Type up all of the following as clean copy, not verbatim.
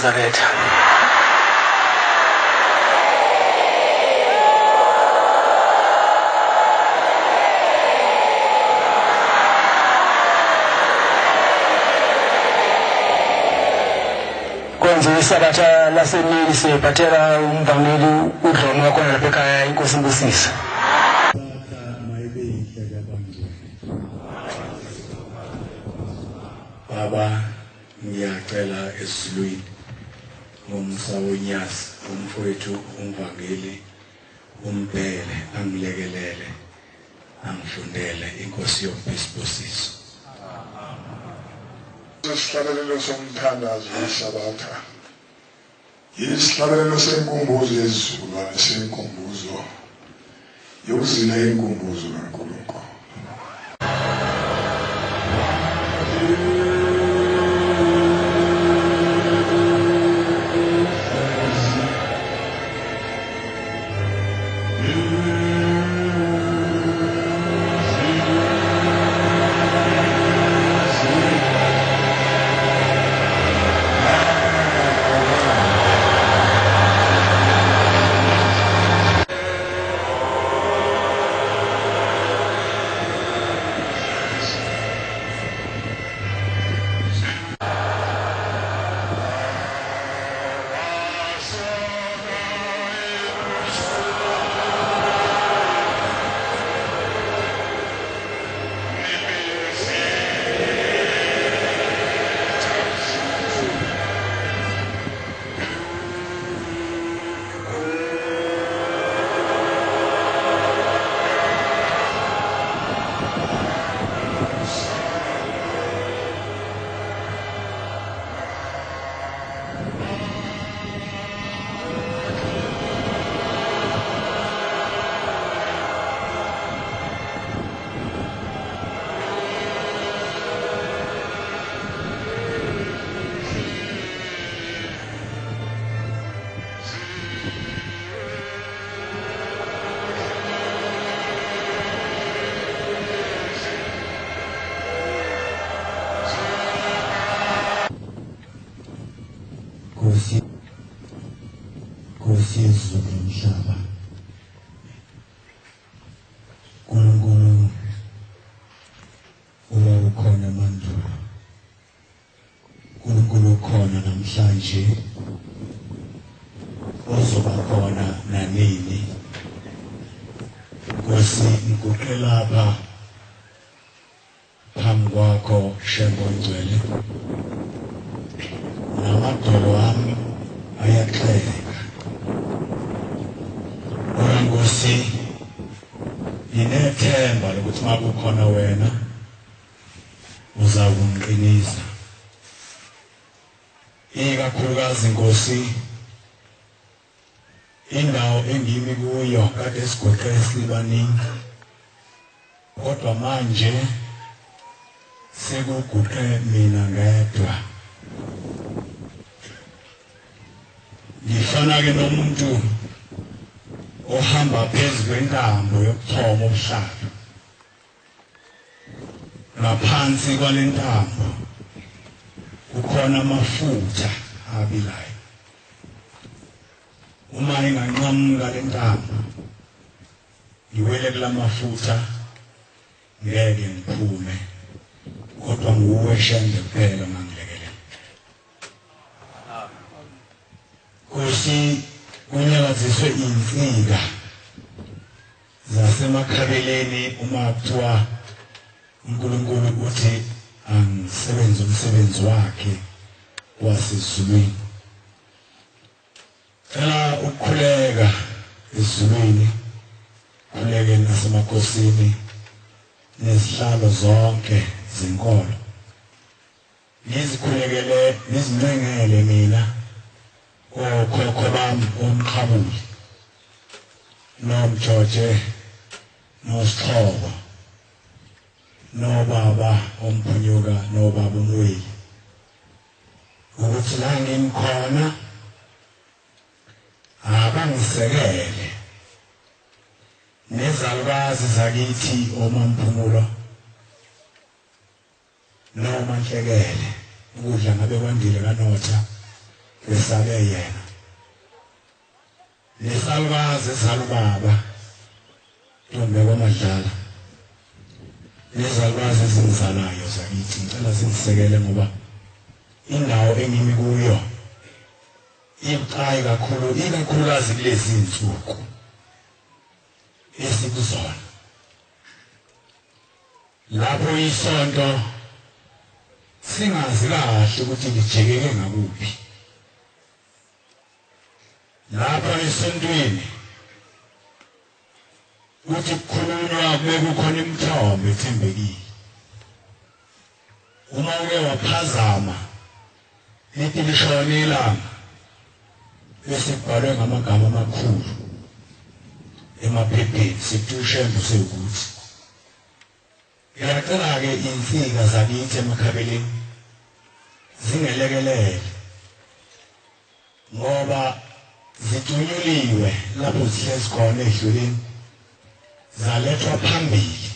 Nazareth. Kwenziwe isabatha lasemini siyephathela umvangeli uDlomo wakhona lapha ekhaya inkosi imbusisa. Baba ngiyacela esilwini ngomsa Unyazi umfowethu Mvangeli umbhele angilekelele angifundele inkosi yombisibusiso. Isihlabelelo somthandazo wesabatha isihlabelelo senkumbuzo yesizukulwane senkumbuzo yokuzila inkumbuzo kaNkulunkulu. Nkosi yezulu nomhlaba uNkulunkulu ukhona mandulo uNkulunkulu ukhona namhlanje uzoba khona nanini. Nkosi ngikuqela lapha phambi kwakho Shembe ngcwele namadolo wami ayaxheka. Nkosi inethemba lokuthi makukhona wena uzakunqinisa. Ikakhulukazi Nkosi indawo engimi kuyo kade sigoqe sibaningi kodwa manje sekuguqe mina ngedwa. Ngifana ke nomuntu ohamba phezu kwentambo yokuthoma umhlaba. Ngaphansi kwale ntambo kukhona amafutha abilayo. Uma inganqamuka le ntambo ngiwele kula mafutha ngeke ngiphume kodwa nguwe Shembe kuphela mangilekelela. Nkosi kunyakaziswe insika zasemakhabeleni uma kuthiwa uNkulunkulu uthi angisebenze umsebenzi wakhe wasezulwini. Cela ukukhuleka ezulwini, khuleke nasemakhosini nezihlalo zonke zenkolo. Nizikhulekele nizincengele mina okhokho bami omqhabuli nomjoje noSixhobo nobaba omphunyuka nobaba uMweli ukuthi la ngimkhona abangisekele nezalukazi zakithi oMamphumulo noma Nhlekele ukudla ngabe kwandile kanotha esabe yena lesalukazi salubaba ntombi kwamadlala nezalukazi ezingizalayo zakithi ngicela zingisekele ngoba indawo engimi kuyo ibucayi kakhulu ikakhulukazi kulezi insuku esikuzona lapho isonto singazi kahle ukuthi lijekeke ngakuphi lapha esontweni uthi kukhulunywa kube kukhona imithombo ethembekile uma uke waphazama lithi lishona ilanga bese kubhalwe ngamagama amakhulu emaphepheni sekuthi uShembe usekuthi ngiyacela-ke insika zakithi emakhabeleni zingelekelele ngoba zithunyuliwe lapho zihlezi khona edluleni zalethwa phambili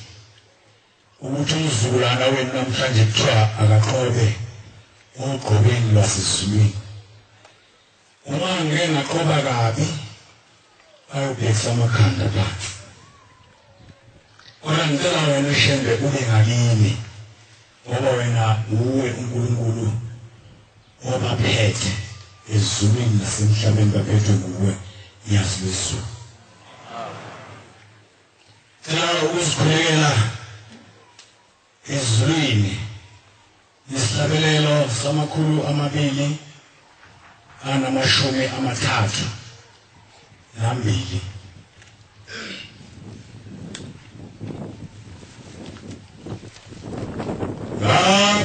ukuthi umzukulwana wenu namhlanje kuthiwa akaqobe ugqobeni lwasezulwini uma ngeke ngaqoba kabi ayobhekisa amakhanda phansi kodwa ngicela wena uShembe ube ngakini ngoba wena uwe uNkulunkulu obaphethe ezulwini nasemhlabeni baphethwe nguwe nyazi lwezulu cela ukuzikhulekela ezulwini isihlabelelo samakhulu 232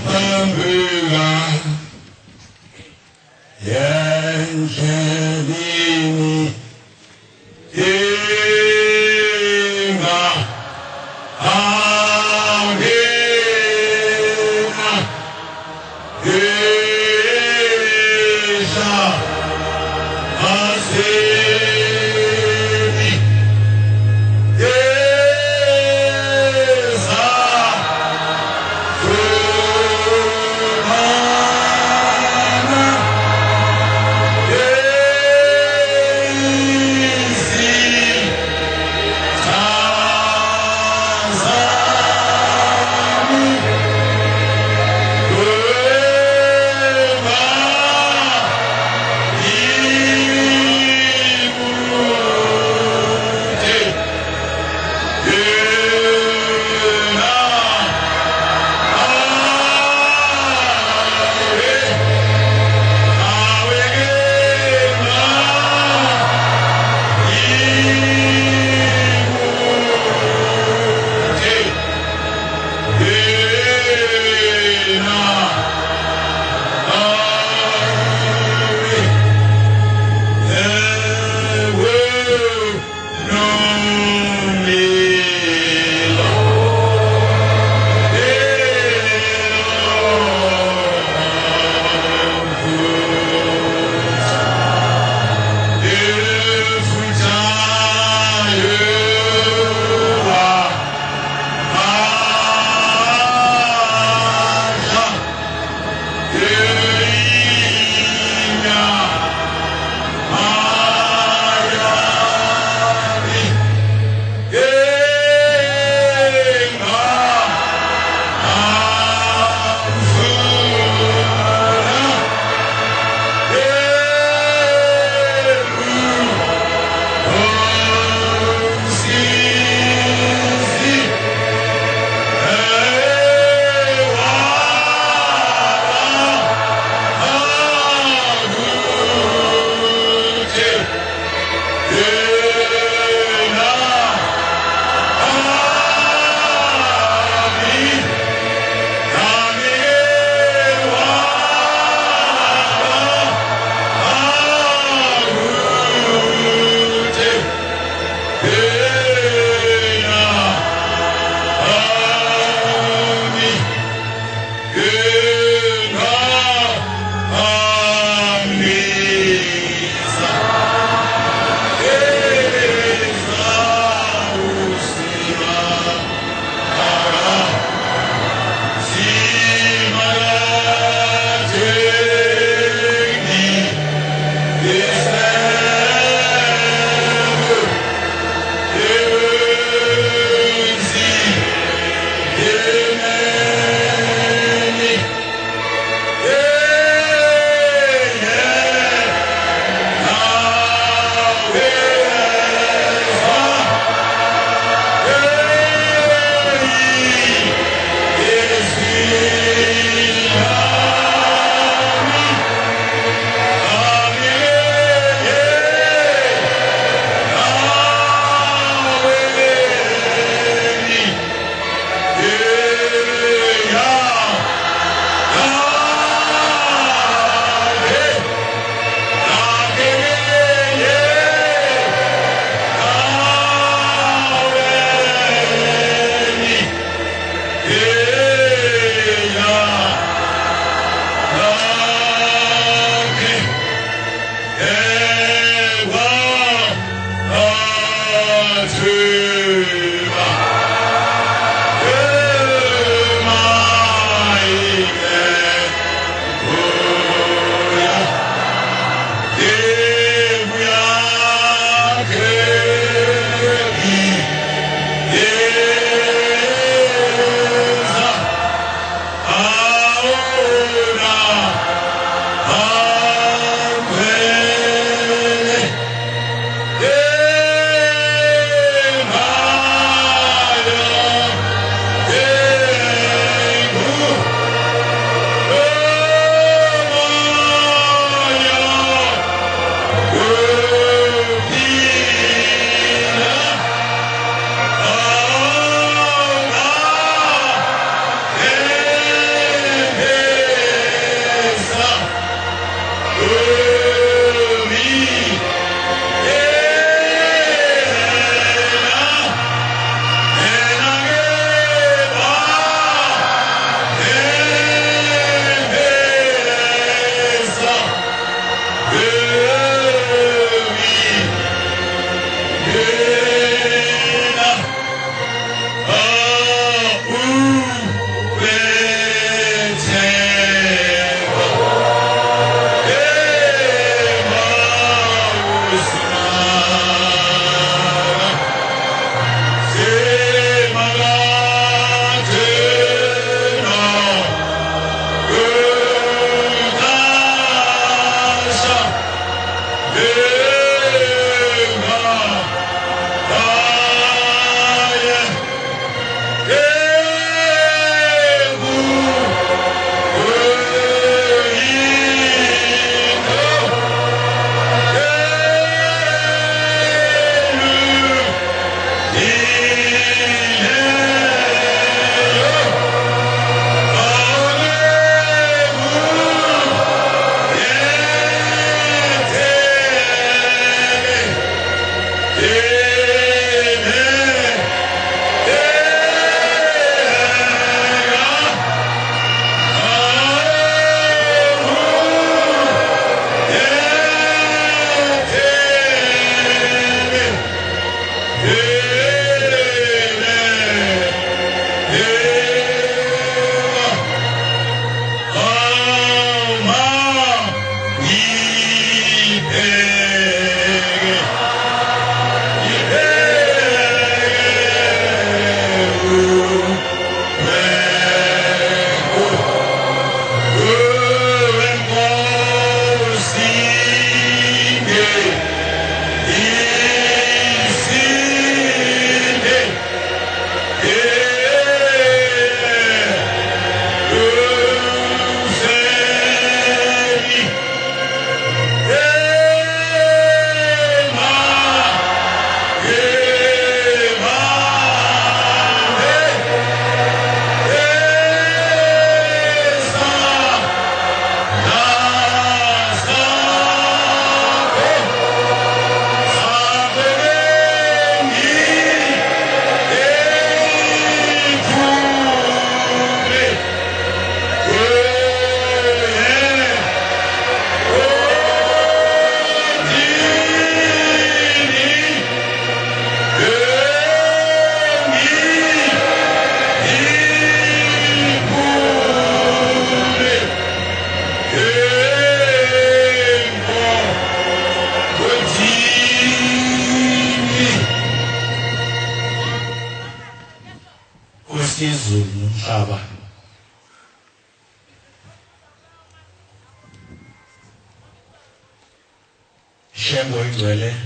Lapambula Yenjelini Inga Audina Isha Asini Esa umhlaba Shembe ingcwele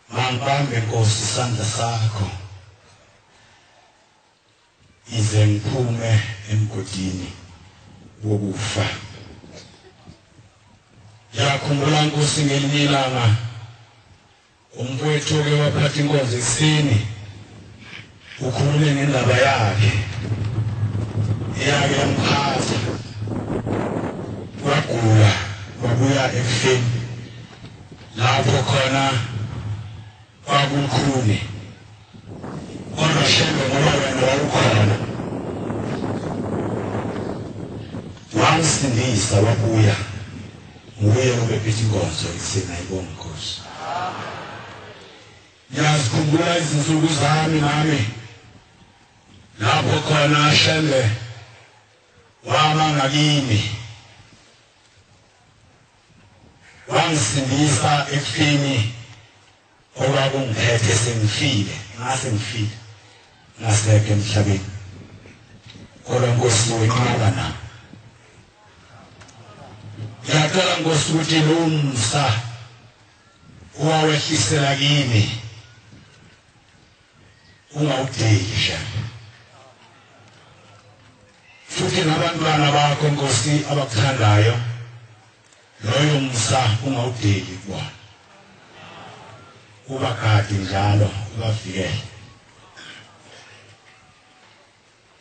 mangibambe Nkosi isandla sakho ize ngiphume emgodini wokufa. Yakhumbula Nkosi ngelinye ilanga umfowethu ke waphatha inkonzo ekuseni ukhulume ngendaba yakhe eyake yamkhatha wagula wabuya ekufeni lapho khona kwakukhuni kodwa Shembe ngoba wena wawukhona wamsindisa wabuya nguye obephethe inkonzo ekuseni. Ayibonge Nkosi. Ngiyazikhumbula izinsuku zami nami lapho khona Shembe wama ngakini wangisindisa ekufeni okwakungiphethe sengifile ngasekho emhlabeni kodwa Nkosi wenqaba nami. Ngiyacela Nkosi ukuthi lo msa owawehlisela kimi ungawudeli futhi nabantwana bakho Nkosi abakuthandayo loyo msa ungawudeli kubona, ubagade njalo ubavikele.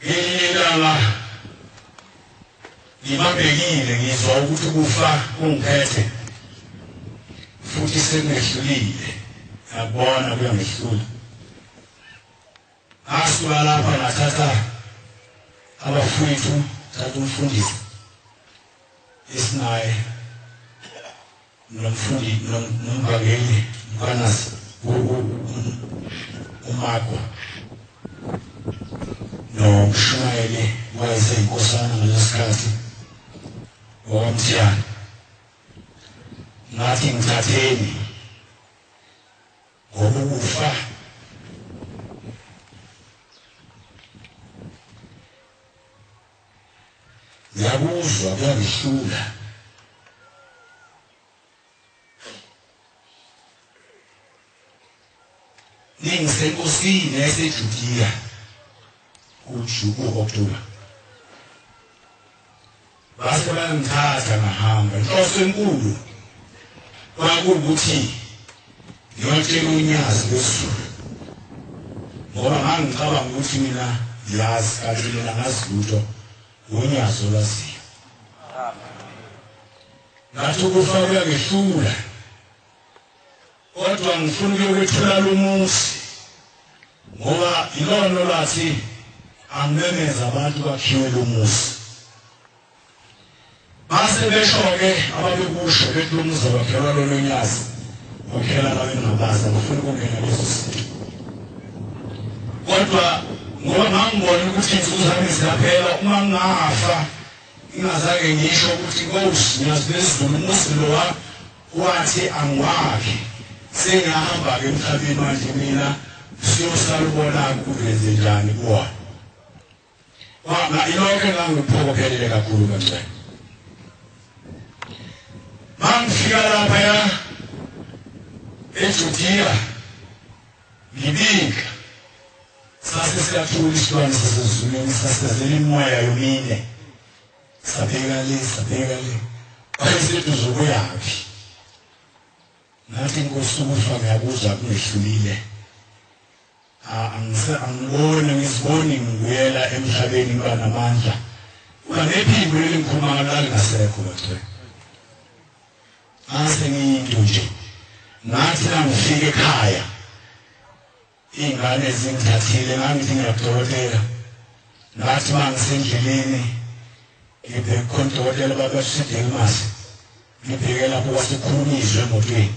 Ilanga ngibambekile ngizwa ukuthi kufa kungiphethe futhi sengehlulile ngabona kuyangehlula. Asuka lapha ngathatha abafowethu thatha umfundisi esinaye nomfundi Mvangeli Mkanasi uMagwa nomshayeli wayeseyinkosana ngalesikhathi owamthiyana ngathi ngithatheni ngoba ukufa ngiyakuzwa kuyangihlula. Ningisenkosini yaseJudiya uJuko Oktoba base bangithatha ngahamba. Inhloso enkulu kwakuwukuthi ngiyotshela Unyazi lesizulu ngoba ngangicabanga ukuthi mina ngiyazi kanti mina ngazi lutho Unyazi olwaziyo. Ngathi ukufa kuyangehlula kodwa ngifuna ukuyokwethula lo musi ngoba ilona olwathi angimemeza abantu bakhiwe lo musi. Base besho-ke ababekusho bethi lo muzi wakhelwa lolo Unyazi wakhela nawe ngabaza ngifuna ukungena leso sithi kodwa ngoba ngangibona ukuthi insuku zami ziyaphela uma ngingafa ingazake ngisho ukuthi Nkosi ngiyazi lesizulu umuzi lo wathi angiwakhe sengihamba-ke emhlabeni manje mina siyosala ubona kuvenze njani kuwona. Ilokho engangiphokophelele kakhulu kancane. Mangifika laphaya eJudiya ngibika sasesiyathula isilwane sasezulwini sasezela imimoya yomine sabheka le ayisethu zokuyaphi. Ngathi Nkosi ukufa ngiyakuzwa kungehlulile ngiziboni ngibuyela emhlabeni ngiba namandla uba nephimbo elingikhuluma ngalali ngasekho bagcwele. Ngase ngiyinto nje ngathi ngifike ekhaya iy'ngane zingithathile ngangithi ngiyakudokotela ngathi mangisendleleni ngibheke khona udokotela babashidelimasi ngibheke lapho wasekhulumizwe emotweni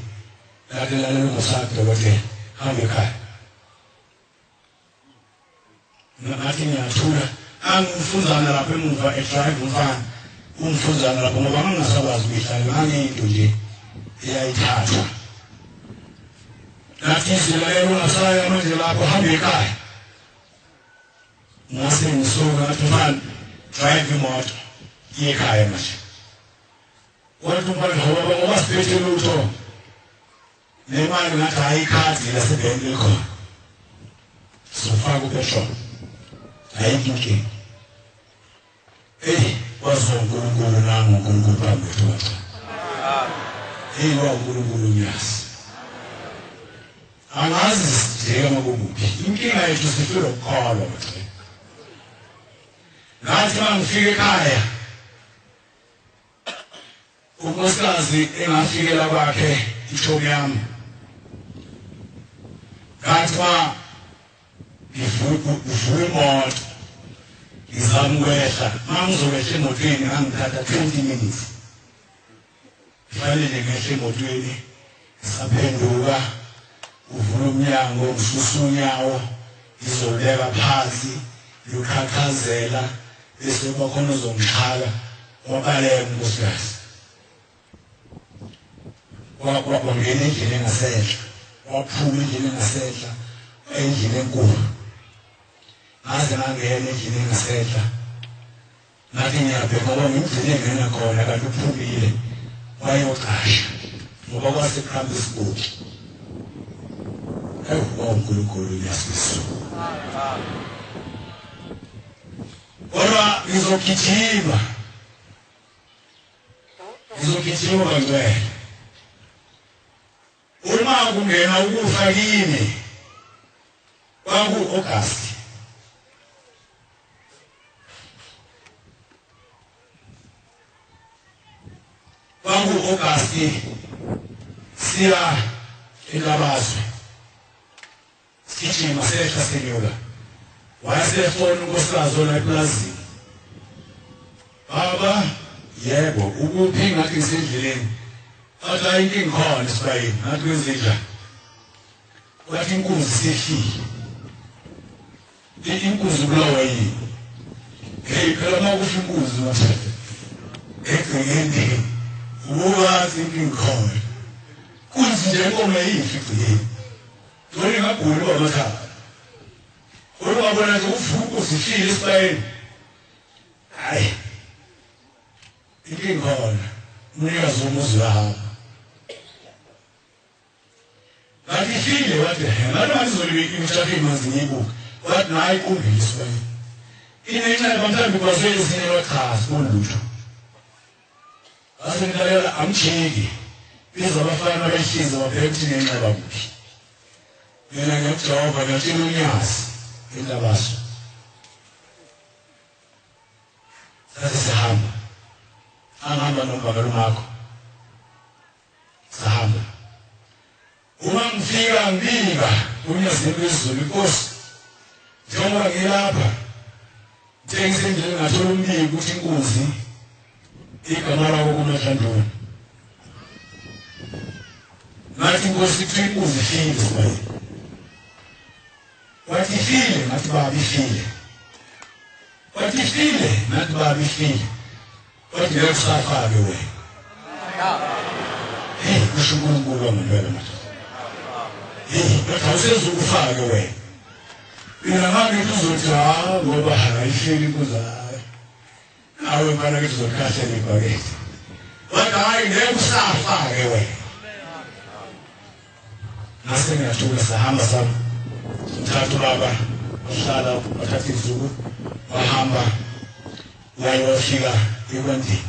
ngathi lalelo ngosakudokotela hambe ekhaya. Ngathi ngiyathula angimfunzana lapho emuva edrive umfana umfunzana lapho ngoba ngingasakwazi ukuyihlala ngangiyinto nje eyayithathwa nathi izilelo ngasaya manje lapho hamba ekhaya ngase ngisuka ngathi mfana drive imoto yekhaya manje wathi mfana ngoba siphethe lutho nemali ngathi ayikhadi lasebhenki likhona sofaka upetrol ayikho wazonkulunkulu nangu uNkulunkulu phambi kwethu uNkulunkulu Unyazi angazi sijeka makubuphi inkinga yethu sifuna ukukholwa manje ngathi mangifika ekhaya unkosikazi engafikela kwakhe ithobi yami ngathi ngivula imoto ngizama ukwehla mangizokwehla emotweni ngangithatha 20 minutes fanele ngehle emotweni saphenduka uvula umnyango ngisusa unyawo ngizoleka phansi ngikhakhazela bese bakhona uzongixhala wabaleka unkosikazi wangena endlini engasehla waphuma endlini engasehla endlini enkulu ngaze ngangena endlini engasehla ngathi ngiyabheka ngoba ngindlini engena khona kanti uphumile wayoqasha ngoba kwasekhamba isigodi uNkulunkulu uyasiza kodwa ngizogijima kangcwele uma kungena ukufa kimi kwaku-August siya eLabazwe sigijima sehla senyuka wayesefona unkosikazi ona eplazini baba yebo ukuphi ngathi ngisendleleni athi ayinkinga khona esibayeni ngathi kwenzenjani wathi inkunzi sehlile inkunzi ubulawa yini phela uma kusho inkunzi mathatha egcekeni uwazi inkinga khona kunzi nje inkomo yifi egcekeni thole ngagula kwamathaba olwabona nje uvuka uzihlile esibayeni hayi inkinga khona umnikazi womuzi wahamba ngathi ifile wathi ngathi ngizolibeka imishafini manzi ngiyibuka wathi nayi kumbili esibayeni inenxeba mhlawumbe kwazwe ezinye wachaza kulutho ase ngilalela amjeki biza abafana abahlinza babheka ukuthi ngenxeba kuphi mina ngiyakujawaba ngiyatshela Unyazi eLabazwe sathi sihamba angihamba noMvangeli wakho sahamba uma ngifika ngibika Unyazi wezulu inkosi njengoba ngilapha njengisendlini ngathola umbiko ukuthi inkunzi igama lakho kuMahlandoni ngathi inkosi ithi inkunzi ifile sibayeni wathi ifile ngathi baba ifile wathi ifile ngathi baba ifile wathi ngeke usafake wena kusho uNkulunkulu wangempela manje wathi awusezukufake wena mina mangithi uzothi ngoba ayifile inkunzi awe mfana kithi uzokhahlela ibhakede wathi hayi ngeke usafake wena nase ngiyathuka sahamba sami mthathu baba uhlala wathatha izuku wahamba wayofika ekwandeni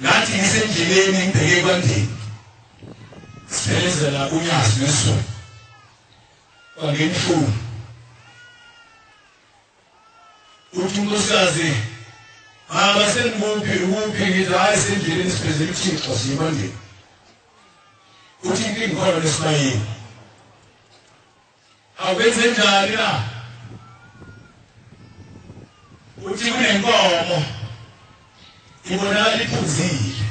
ngathi ngisendleleni ngibheke ekwandeni siphelezela Unyazi nesizwe wangena ifoni uthi unkosikazi baba ukuphi ngithi hayi sendleleni siphezela uThixo siyikwandeni uthi inkinga khona lesibayeni awenze njani na uthi kunenkomo ibonakala iphuzile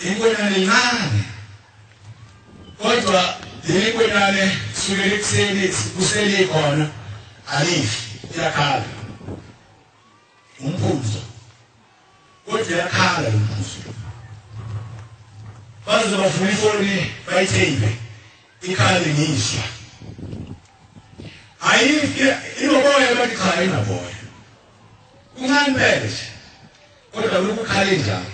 inkwenane lincane kodwa leli nkwenane sukela ekuseni kusele khona alifi iyakhala umphuzo kodwa iyakhala lo mphuzo baze bafuna ifoni bayithembe ikhali ngisha ayike inoboya bathi cha inaboya uncane phela nje kodwa ukukhala njalo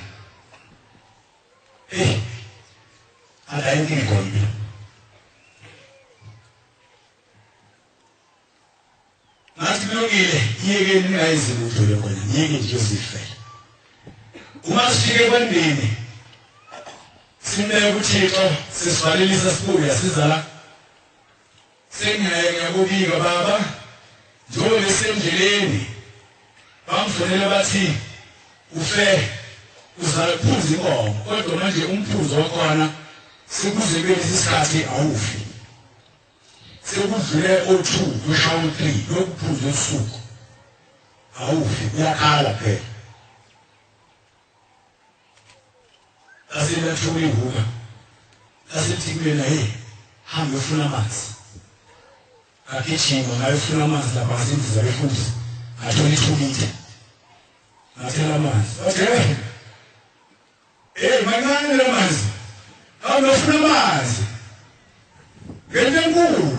ayinkinga khona nathi kulungile yeke ningayizini udlule khona yeke nje uzifela uma sifike kwendini simele uThixo sisivalelisa sibuya sizala sengiyakubika baba njengoba semndleleni bamfonela bathi ufe uzala kuphuza inkomo kodwa manje umphuzo wakhona sekuze kulesi sikhathi awufi sekudlule o2 kushawa u3 lokuphuza usuku awufi uyakhala phela asilethuka ihuka asithi kumina hambe ufuna amanzi akithima ngayofuna amanzi lapha ngasindiza befundisa athola ithulile ngathela amanzi okay mancane la manzi hambe ufuna amanzi ngene enkulu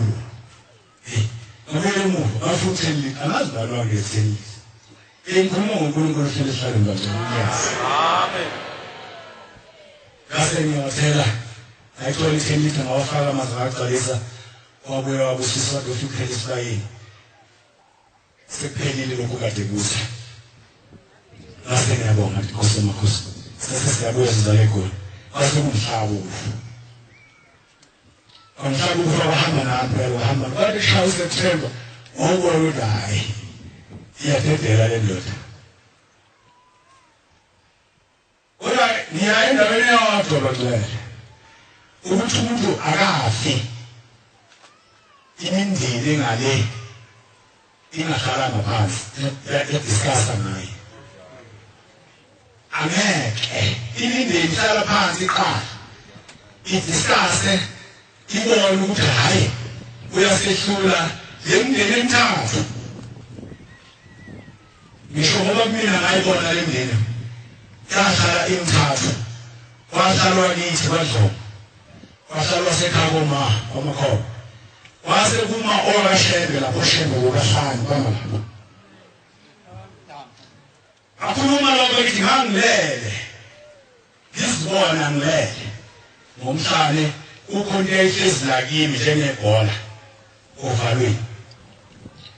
ngabele emuva bafuthelile angazi balwa ngesenisi inkhulumo ngoNkulunkulu hlele hlale ngabanyasi amen kase ngiyathela ayithola ithembithi ngawafaka amanzi ngagcwalisa wabuye wabusisa wadofika kuphela esibayeni sekuphelile lokhu kade kuza kase ngiyabonga Nkosi emakhosi sesiyabuya sizale khona kase kumhlaba umhlaba wahamba nami phela wahamba kwathi shawu September wawubona hayi iyadedela le ndoda ora niya endaweni yodwa bagcwele ukuthi umuntu akafi imindeni engale ingahlala ngaphansi yadiscussa naye angeke imindeni ihlala phansi iqala idiscusse ibone ukuthi hayi uyasehlula lemndeni emithathu ngisho ngoba mina ngayibona lemndeni yahlala emithathu kwahlalwa kithi kwaDlomo kwahlalwa sekhakoma kwamakhoba wase kuma ora Shembe lapho Shembe ukahlani bamala akhuluma lokho ukuthi ngangilele ngizibona ngilele ngomhlane ukhona ehlezi la kimi njengebhola ovalweni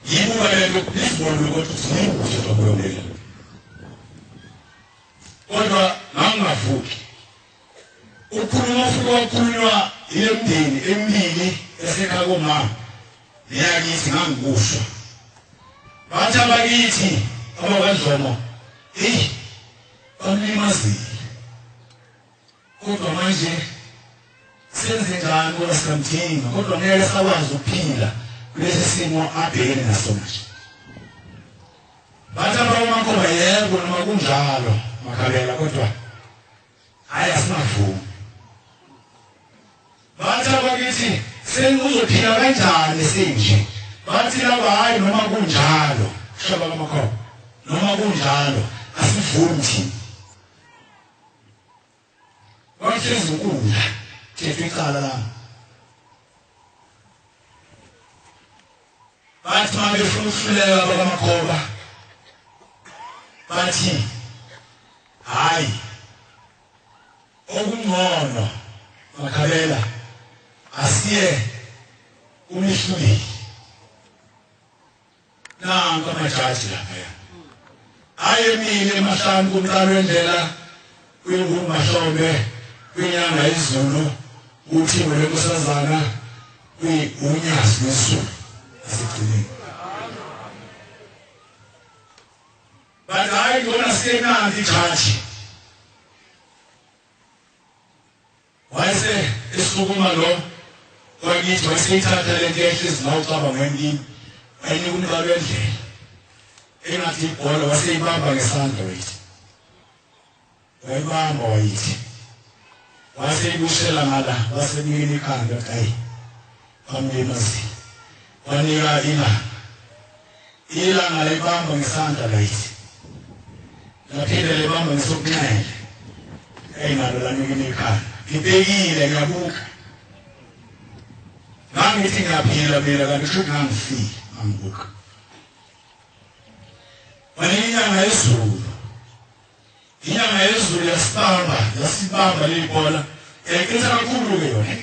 yibuka lento lisibona ukuthi singibuze lokuyonela kodwa ngangavuki ukhuluma futhi wakhulunywa yemndeni emibili esekhakoma neyakithi ngangikusho bathi abakithi abakaDlomo bamlimazile kodwa manje senze njani ngoba sikamthinga kodwa ngeke sakwazi ukuphila kulesi simo abhekene naso manje bathi abamakhoba yebo noma kunjalo makhalela kodwa hayi asinavumi bathi abakithi sengizophila kanjani senje bathi laba hayi noma kunjalo shaba kamakhoba noma kunjalo asivumi thina wahlezi inkundla thethe icala la bathi manje ufuna ukuhluleka bakamakhoba bathi hayi okungcono makhalela asiye umihluli nanka amajaji lapha ayemile emahlanu kumqalo wendlela kuyingumahlombe kwinyanga izulu uthi ngolekosazana Unyazi nezulu asigcinile but hayi ngona sikenandi ijaji wayese esukuma lo wakithi waseyithatha lento ehlezi nawo ucabanga ngempini ayinika umqalo wendlela engathi ibhola waseyibamba ngesandla wethu wayibamba wayithi waseyibushela ngala wasemini ikhanda hayi bamlimazi wanika ilanga layibamba ngesandla layithi laphinde libamba ngesokunxele ayinalo lanika ikhanda ngibhekile ngabuka ngangithi ngiyaphila mina kanti kusho ngangifile angibuka inyanga yezulu yasibamba leyibhola yayiqinisa kakhulu-ke yona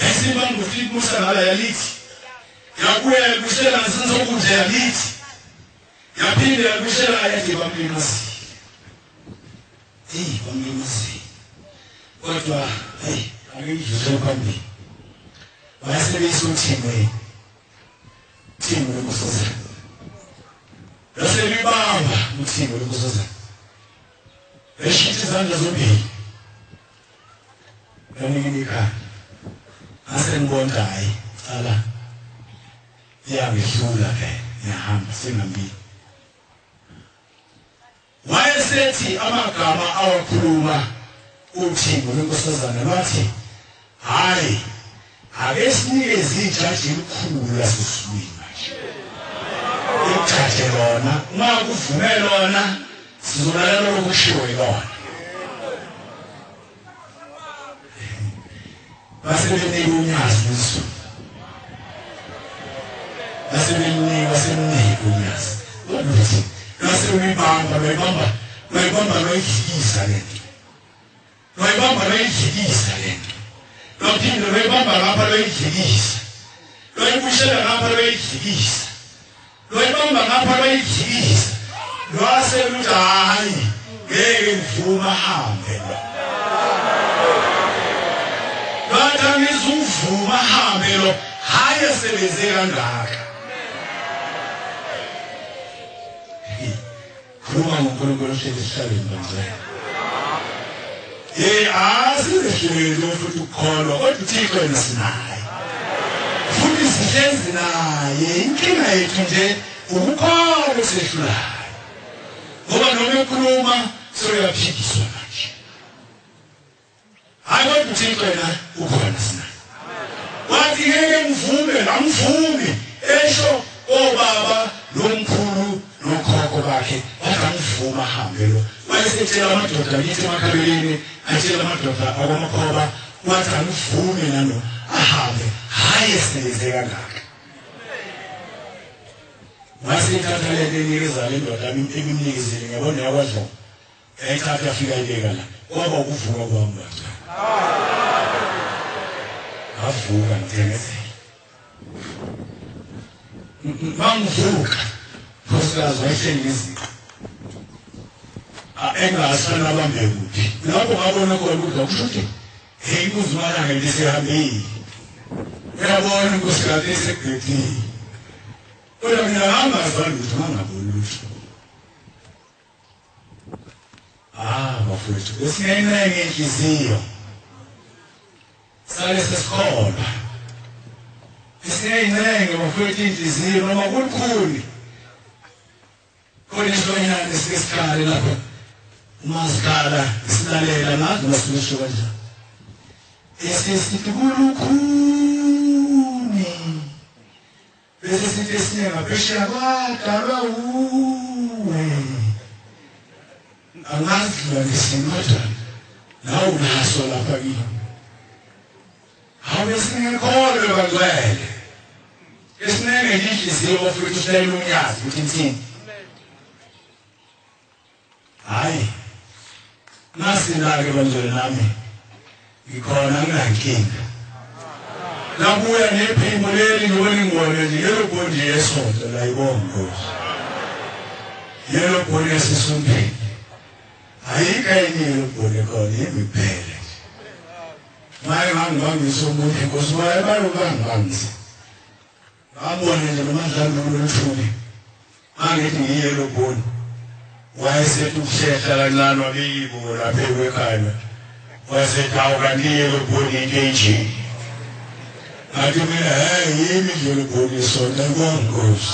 yasibamba ngofika umusangala yalithi yabuya yakushela ngasenzokudla yalithi yaphinde yakushela yathi bamlimazile bamlimazile kodwa angiyidlule phambili bayasebenzisa uthimwe lokusozela laselibamba uthimwe lokusozela eshithi izandla zombili yanikini ikhaya ngibona hayi ala iyangehlula ngiyahamba sengambili wayesethi amagama awakhuluma uthimwe lokusozana lwathi hayi ake sinikeze ijaji elikhulu lasesibili manje ikuthathe lona uma kuvume lona sizolalela lokushiwo yilona basebenika unyazi leso basebenika unyazi lokuthi nasebeyibamba loyidlikisa lento lophinde loyibamba ngapha loyidlikisa loyibushela ngapha loyidlikisa loyibamba ngapha loyidlikisa lwaseluthi hayi ngeke ngivuma ahambe lwathi angizuvuma ahambe lo hayi esebenze kangaka khuluma ngoNkulunkulu osesihlalweni banjani asizehlele futhi ukukholwa kodwa uThixo yena sinaye futhi sihlezi naye inkinga yethu nje ukukholwa osehlulayo ngoba noma ekhuluma soyaphikiswa manje hayi kodwa uThixo yena ukhona sinaye wathi ngeke ngivume esho obaba lomkhulu nokhokho bakhe wakamvuma ahambe lo wayesetshela amadoda akithi emakhabeleni atshela amadoda akwamakhoba wathi angivume nalo ahambe hayi esebenze kangaka wasithatha lento enikeza le ndoda ebimnikezile ngiyabona yakwadlo yayithatha yafika ibeka la kwaba ukuvuka kwami kancane avuka ngithengezela mangivuka nkosikazi wayehleli ngezinto engasana abambe kuphi lapho ngabona khona ukuthi akusho ukuthi inkosi malanga lisihambile uyabona nkosikazi esegedini kodwa mina ngangazali ukuthi ngangaboni lutho bafowethu esingenye inhliziyo sale sesikholwa esingenye bafowethu inhliziyo noma kulikhuni kodwa isilonyana esikhale lapho umasikhala isilalela nazi nasisho kanjani esisithi kulukhuni bese sithi esinye ngaphesheya kwadalwa uwe angazi ngisinqoda nawe unaso lapha kimi hawe singekholwe bangcwele esinenge inhliziyo bafowethu silayela unyazi ukuthi ngithini hayi nasinake bangcwele nami ngikhona nginankinga labuya nephimbo leli ngibona ingwalo nje yelo bondi yesonto la ibongozi yelo bondi yesisumpeni ayika yelo bondi khona imiphele maye ngangisomuntu inkosi maye bayobangangisi ngabona nje nomandla loluthuli angithi ngiyelo bondi wayesethi ukushehla kancane wabiyibo lapha ekhaya wayesethi awukaniyelo bondi into enje ngathi mina yimi yelo bondi yesonto ibongozi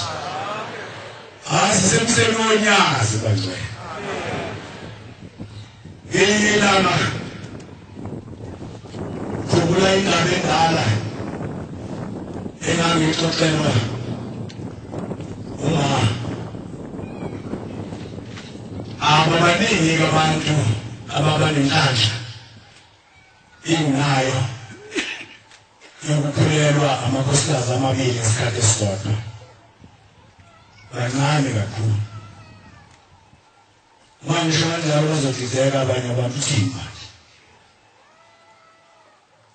asisemseni Unyazi banje ngiyilana kula indaba endala engangixoxelwa baningi abantu ababanenhlanhla inayo yokukhulelwa amakhosikazi amabili ngesikhathi esisodwa bancane kakhulu manje kanjalo bazodideka abanye abantu thimba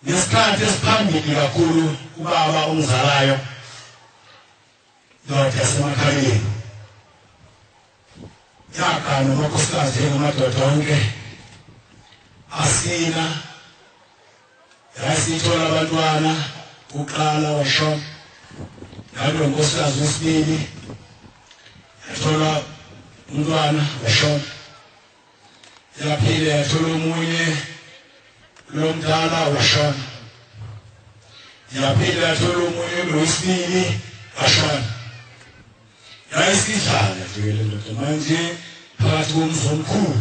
ngesikhathi esiphambili kakhulu ubaba umzalayo ndoda yasemakhaleni yakha nomakhosikazi ngamadoda onke asina yasithola abantwana uqala washona yalo nkosikazi wesibili yathola umntwana washona yaphila yathola omunye lo mdala washona yaphila yathola omunye lo wesibili washona yayisidlala nje le ndoda manje phakathi komzomkhulu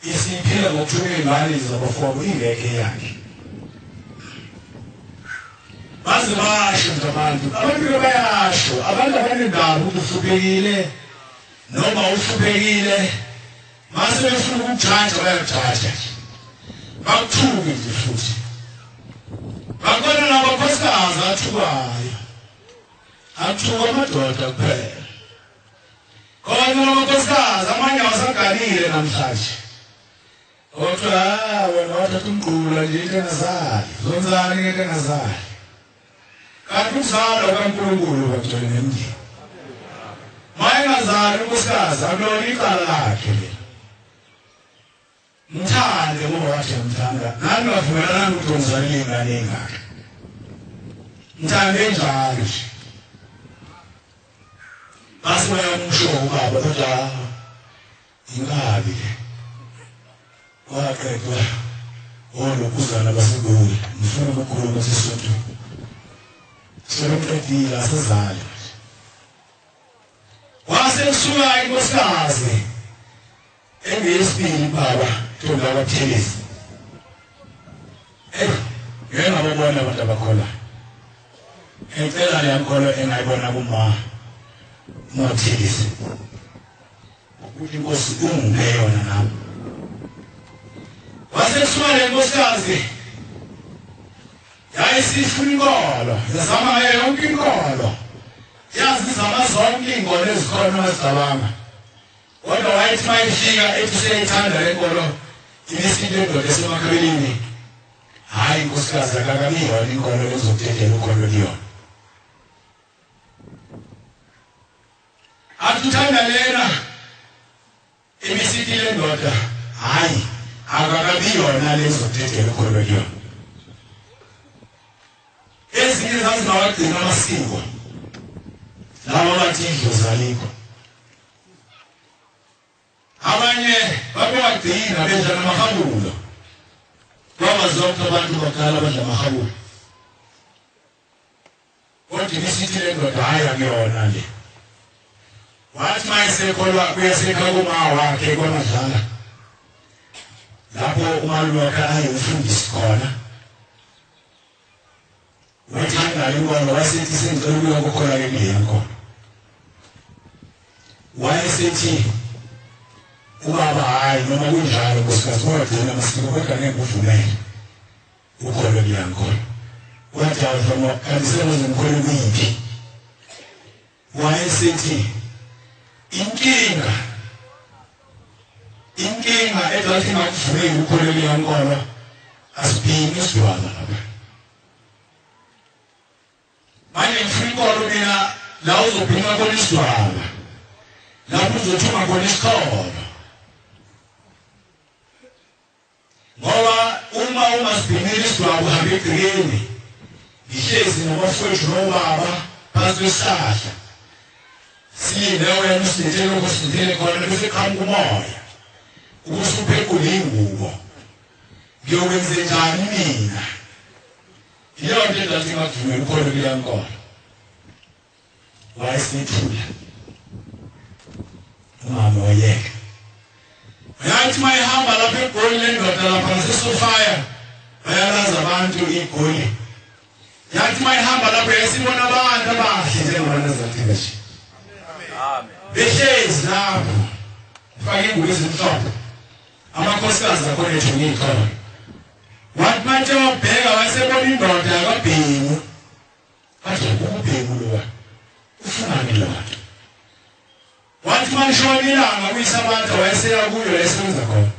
isiphila ngokuthuka imali zabafowabo ingeke yakhe baze basho nje abantu bayasho abantu abanendaba ukuthi uhlupekile noma uhlupekile mase befuna ukuthatha bayathatha bakuthuke nje futhi bakhona nabakhosikazi athukayo athuka amadoda kuphela khona nabakhosikazi amanye awasaganile namhlanje kodwa wena wathatha umqula nje into engazali zonzani into engazali kanti uzalo kaNkulunkulu bagcwele nemndeni mayengazali unkosikazi akulona icala lakhe lena mthande ngoba wathi mthanda nani wavumelana ukuthi uzalile ingane engaka mthande njalo nje base bayamsho ubaba kodwa ingabi ke waqedwa olokuzana baseGoli ngifuna ukukhuluma sesonto Shembe asezali wasesuka inkosikazi engiyesibili baba ntombi yakwaThelisi yena babona abantu abakhola ngicela leyankolo engayibona kuma moThelisi ukuthi inkosi ungeyona nami wasesuka lenkosikazi yayisifuna inkolo yazama yonke inkolo yazizama zonke ingolo ezikhona ezicabanga kodwa wayethi mayifika ethi seyithanda le nkolo inesinto endoda esemakhaleni hayi inkosikazi akakabiyona inkolo ezokutethela ukholo liyona akuthanda lena ibisithi le ndoda hayi akakabiyona lezokutethela ukholo liyona ezinye zazingawagcina amasiko laba bathi idlozi alikho abanye babewagcina benza namahabulo kwaba zonke abantu bakhala badla amahabulo kodwa ibisithi le ndoda hayi akuyona le wathi mayesekholwa kuyesekha kuma wakhe kwamadlala lapho umalume wakhe ayemfundisi khona wathanda inkolo wasethi sengicela ukuya kokhona ke kuleya nkolo wayesethi ubaba hayi noma kunjalo nkosikazi wagcina amasiko kodwa ngeke uvumele ukholo kuleya nkolo wathi awufama kanti sebenze mkholo kuyiphi wayesethi inkinga ezathi ngakuvumeli ukholo kuleya nkolo asibhini isidwala lapha manje ngifuna inkolo mina la uzobhinga khona isidwala lapho uzothuma khona isikholo ngoba uma sibhingile isidwala uhambe egcekeni ngihlezi nabafowethu nobaba phansi kwesihlahla siyile wena usindele ukusindele khona bese qhamuka umoya ukusuphekule ingubo ngiyokwenze njani mina yiyo nto endathi ngakuvumela ukholo kuleya nkolo wayesethula umama wayeka yathi mayihamba lapha eGoli le ndoda lapha ngasesofaya bayalaza abantu iGoli yathi mayihamba lapha yasibona abantu abahle njengabantu zathekashe behlezi lapho fake ingubo ezimhlophe amakhosikazi akhona ethunga ikhona wathi manje wabheka wasebona indoda yakabhengu athi ubhengu lo ufunani lo wathi manje ilanga kuyisabatha wayeseya kuyo wayesebenza khona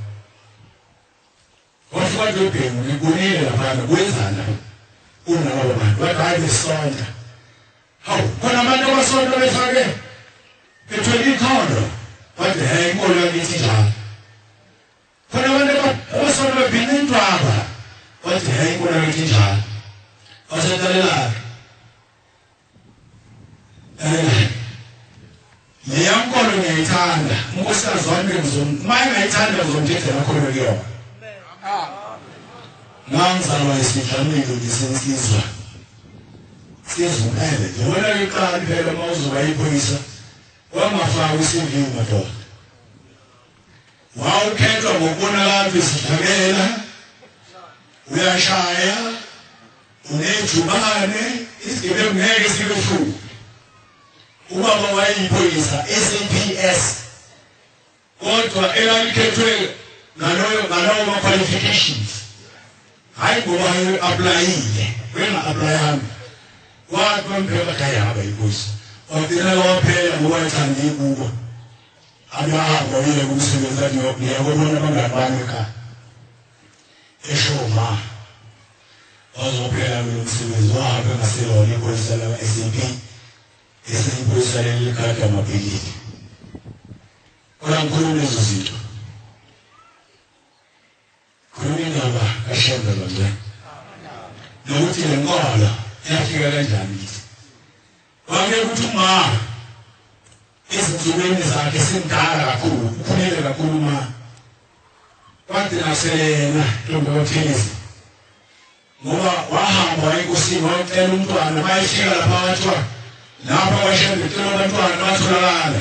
wafika nje ubhengu ngibonile lapha kwenzana unalabo bantu wathi hayi besonta hawu khona abantu abasonta befake bethwele ikhondo wathi hey inkolo yakithi njalo khona abantu abasonta bebhina intwaba wathi hey inkolo yakithi njalo awusenzalela leya nkolo ngiyayithanda unkosikazi wami maye ngayithanda ngizomthethela khona kuyona ngangizalwa isidlamile ngisensizwa sizumele nje wena iqala phela mawuzoba iphoyisa wangafaka iCV madoda wawukhethwa ngokubonakala isidlamela uyashaya unejubane isigebengu ngeke sibefu ubaba wayiphoyisa SAPS kodwa elakhethwe ngalowo ma qualifications hayi ngoba applyile wena applyanga wathi bamphela khaya haba iphoyisa wathina waphela ngoba ethanda ikubo abahamba yile kumsebenza ngiyabona abangani bami ekhaya eshoma wazophela umsebenzi wahambe ngaselona iphoyisa la SAP esiphoyisa lelikade amaphilisi olankhuluma lezo zinto khuluma indaba kaShembe lo nokuthi le nkolo yafika kanjani kithi wake ukuthi uma izinsukwini zakhe simdala kakhulu uphumele kakhulu uma kwathi naselena ntombi kaPhilisi ngoba wahamba enkosini wacela umntwana bayefika lapha wathiwa lapha kwaShembe cela abantwana batholakala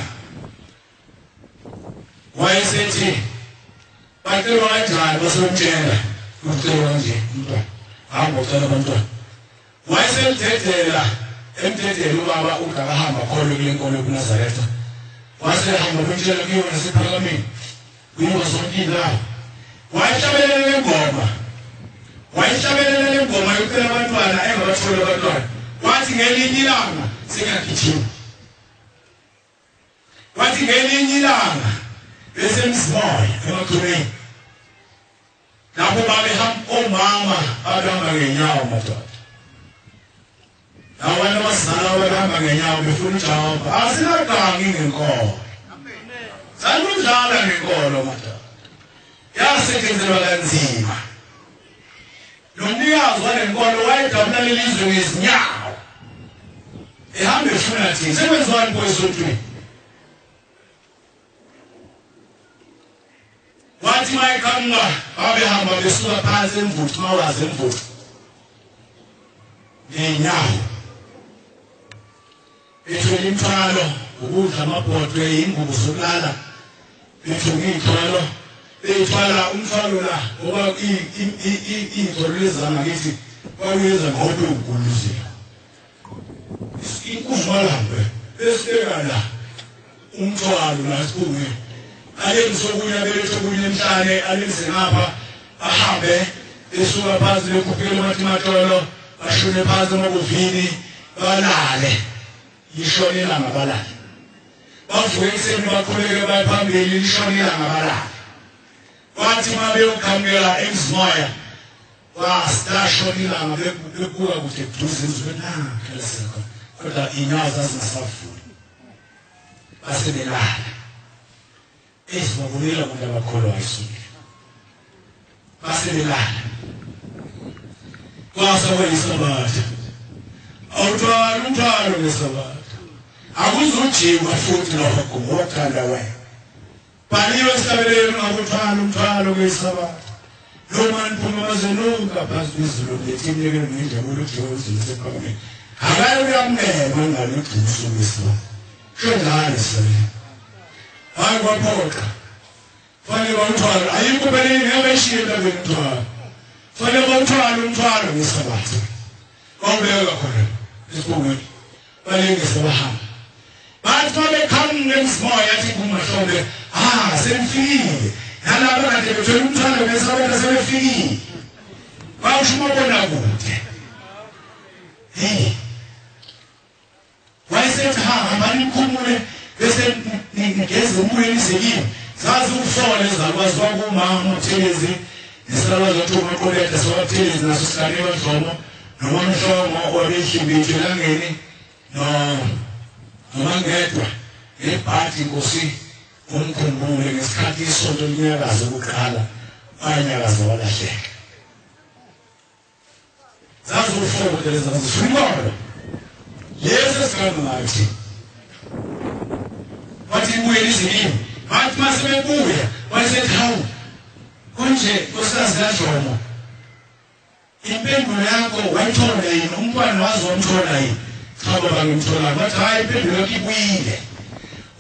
wayesethi bacelwa kanjani basomtshela ucela nje umntwana hamba ucela abantwana wayesemthethela emthethela ubaba ungakahamba khona kule nkolo yokuNazaretha wasehamba kumtshela kuyona siphakamini kuyiwa zonke la wayehlabelela le ngoma yokucela abantwana engabathola abantwana wathi ngelinye ilanga singagijima wathi ngelinye ilanga besemzimoya emakhumeni lapho babehamba omama abahamba ngenyawo madoda abantu abasizala abahamba ngenyawo befuna ujawaba asinagangi ngenkolo sanudlala ngenkolo madoda yasethenzelwa kanzima nomnikazi walenkolo wayedabula lelizwe ngezinyawo ehamba efuna thina sekwenziwani kwesontweni wathi mayiqhamuka babehamba besuka phansi emvuthi mawazi emvuthi ngenyawo bethwele imithwalo ukudla amabhodwe ingubo zokulala bethwele iy'thwalo beyithwala umthwalo la ngoba iy'thwalo lezi zangakithi bakuyenza ngobe uguluzela inkumalambe besibeka la umthwalo la sikunge alengisokunye abelethe kunye emhlane alenze ngapha ahambe esuka phansi bekhuphele mathimatolo bashone phansi emabovini balale lishone ilanga balale bavuke ekuseni baqhubeke baye phambili lishone ilanga balale wathi uma beyokhamukela emzimoya wasitashona ilanga bekuka kude kuduze izwe nakheleseko kodwa inyawo zazingasavuli basebelala esibabonela abantu abakholwayo isonto basebelala kwasaba isabatha awuthwala umthwalo ngesabatha akuzujima futhi lokho ngokuthanda wena baliwe esabeleni ngakuthwala umthwalo ngesabatha noma niphuma bazenunka phansi kwizulu lethimleke ngendaba lokujoloza sephameni akayo uyamnema ngalugciniso ngesabatha shonjani sele hayi kwaphoqa fanele bawuthwala ayikho beleni ngabeshiya bemthwala fanele bawuthwala umthwalo ngesabatha bawubeka khona esibongweni balengise bahamba bathi babekhamule emzimoya yathi kumahlombe senifikile nalabo kade bethwele umthwalo ngesabatha sebefikile bawushumabona kude wayesethi hamba nikhumule bese ngigeze umoya izekile zazi ufole ezalwazi wakumama uThelezi isalwazi wathuma koleta sowaThelezi naso sikanelwa Dlomo noma Mhlongo wabeshibithe langeni noma ngedwa ebhathi inkosi umkhumbule ngesikhathi isonto linyakaza ukuqala wanyakaza walahleka zazi ufole uThelezi azifumolo lezi sikana nathi wathi ibuye izilimi bathi masebebuya wayesethi hawu konje nkosikazi kaDlomo impendulo yakho wayithola yini umntwana wazi wamthola yini cha baba ngimthola bathi hayi impendulo yakho ibuyile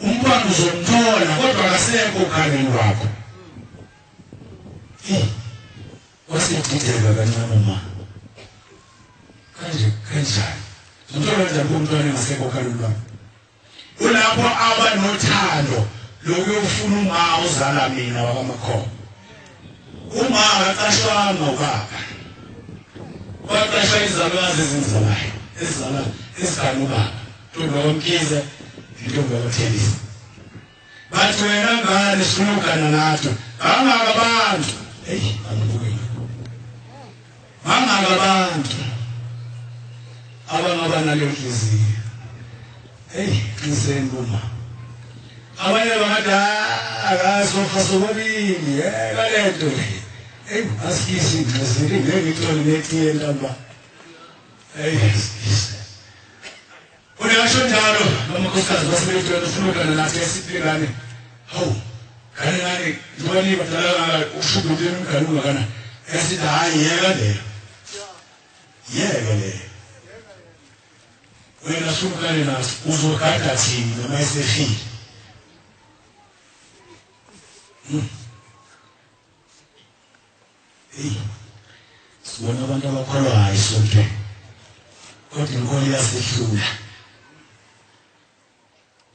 umntwana uzomthola kodwa akasekho ukhaleni lwakho wasedideka kancane uma kanjani umntwana njani umntwana engasekho ukhaleni lwakho ulapho abanothando lokuyofuna uma uzala mina wakamakhomo uma akaqashwanga ubaba waqashwa izalwazi ezenzalayo ezizala ubaba ntombi wamkhize intombi wakaThelezi bathi wena ngane sinukana nathi bangakabantu bangakabantu abangabanale nhliziyo qiniseni uma abanye bangathi akasofa sobabili kalento asikisi ngizile ngengithole netiye lamba uyasho njalo amakhosikazi basebethu ufunukana nathi esipilane hawu kanani njani badala ushubule umkani ungakana esithi hayi yeka le wena sukane naso uzokhatha thini noma esefile sibona abantu abakholwayo sonke kodwa inkolo yasehlula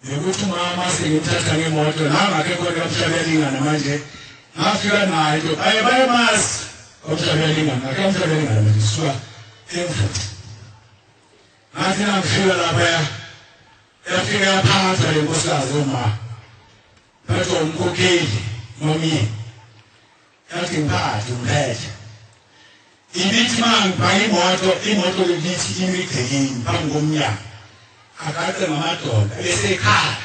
bekuthi umama sengithatha ngemoto nangakekho kamhlabelingana manje ngafika naye nto bayemazi kamhlabelingana kamhlabelingana manje suka emfuthi ngathi ngifika lapha yafika yaphatha le nkosikazi uma phethe umkhokheli nomyeni yathi ngiphathe umphethe ibithi mangibhaka imoto lebithi imigcekeni phambi komnyango akade ngamadoda bese ekhala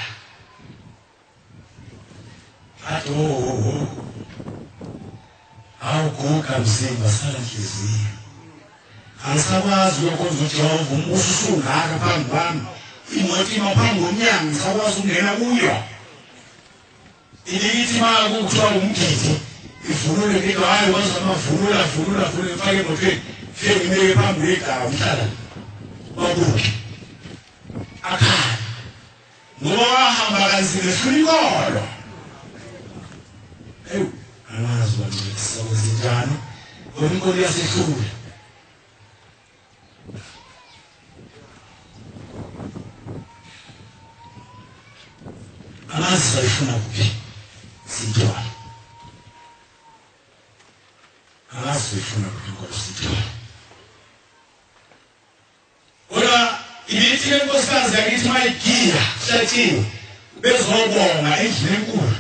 athi awuguga mzimba sala nhliziyo angisakwazi ukwenza uJehova umbuso usungaka phambi kwami imoto ima phambi komnyango ngisakwazi ukungena kuyo ilithi maku kuthiwa umgidi ivunule ngithi hayi wazama vunula mfake emotweni fike ngibeke phambi kwegaba mhlala babuke akhala ngoba wahamba kanzima efuna inkolo angazi ukuthi sawenzenjani ngoba inkolo yasehlule angazi sayifuna kuphi sithola angazi sayifuna kuphi inkolo sithola ora ibithi lenkosikazi yakithi mayigiya hlathini bezobonga endlini enkulu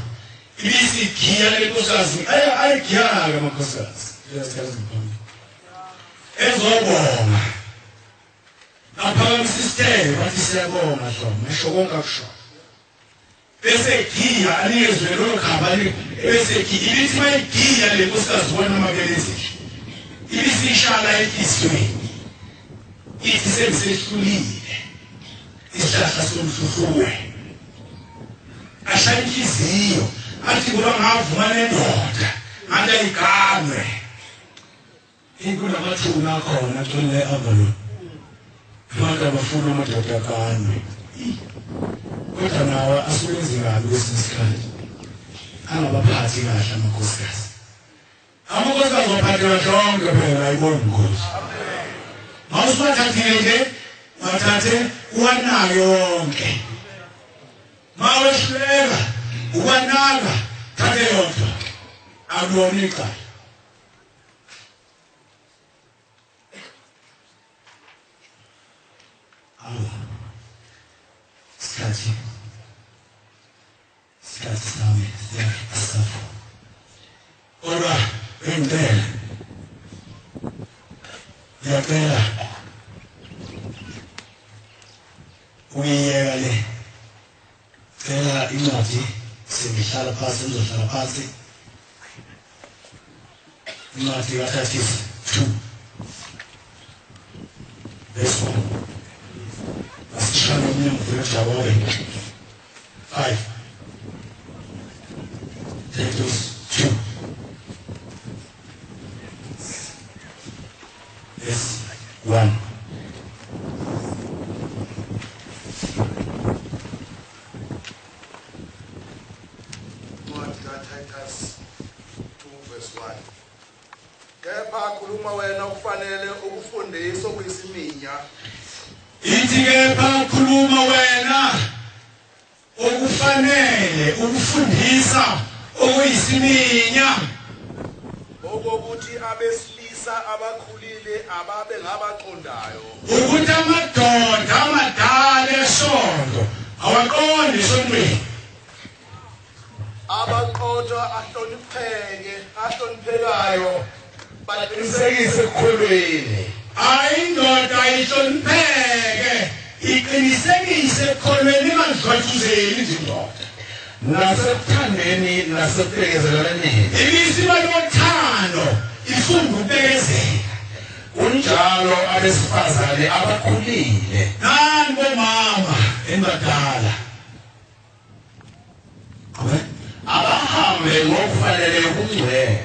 ibisigiya lenkosikazi ayigiya-ke amakhosikazi ezobonga aphakamisa isitele bathi siyabonga Dlomo ngisho konke akusho bese giya alikezwe lolo khaba bese ibithi mayigiya lenkosikazi wena amabelezeli ibisishala enhliziyweni ithi sehlulile isihlahla somhluhluwe ashaya inhliziyo athi kuba ngavuma nendoda ngathi ayiganwe kunamathuna akhona agcwele le-avalo abantu abafuna amadoda aganwe kodwa nawo asukenzi kabi kwesinye isikhathi angabaphathi kahle amakhosikazi waphatheka zonke phela ayibona umkhosi mawusibathathile nje wathathe uwanake wonke mawehluleka uwanaka thathe yodwa akuyona icala Sikhathi sami siyafika. Kodwa ngiyacela uyiyeka le cela incwadi sengihlala phansi ngizohlala phansi incwadi kaThithis 2 verse 1 asishaya umnyango wejabule 5 Titus 2 verse 1 Khuluma wena ufanele ukufundisa okuyisiminya. Ithi kepha khuluma wena okufanele ukufundisa okuyisiminya Okokuthi abesilisa abakhulile ababe ngabaqondayo. ukuthi amadoda amadala esonto awaqonde esontweni Abaqotshwa ahloniphekayo baqinisekise ekukholweni. ayindoda ihlonipheke iqinisekise ekukholweni ingadlwatshuzeli izindoda Nasekuthandeni nasekubekezeleleni. ibisiba lothando ifunda ukubekezela Kunjalo abesifazane abakhulile nani bomama embadala abahambe ngokufanele ukungcwele.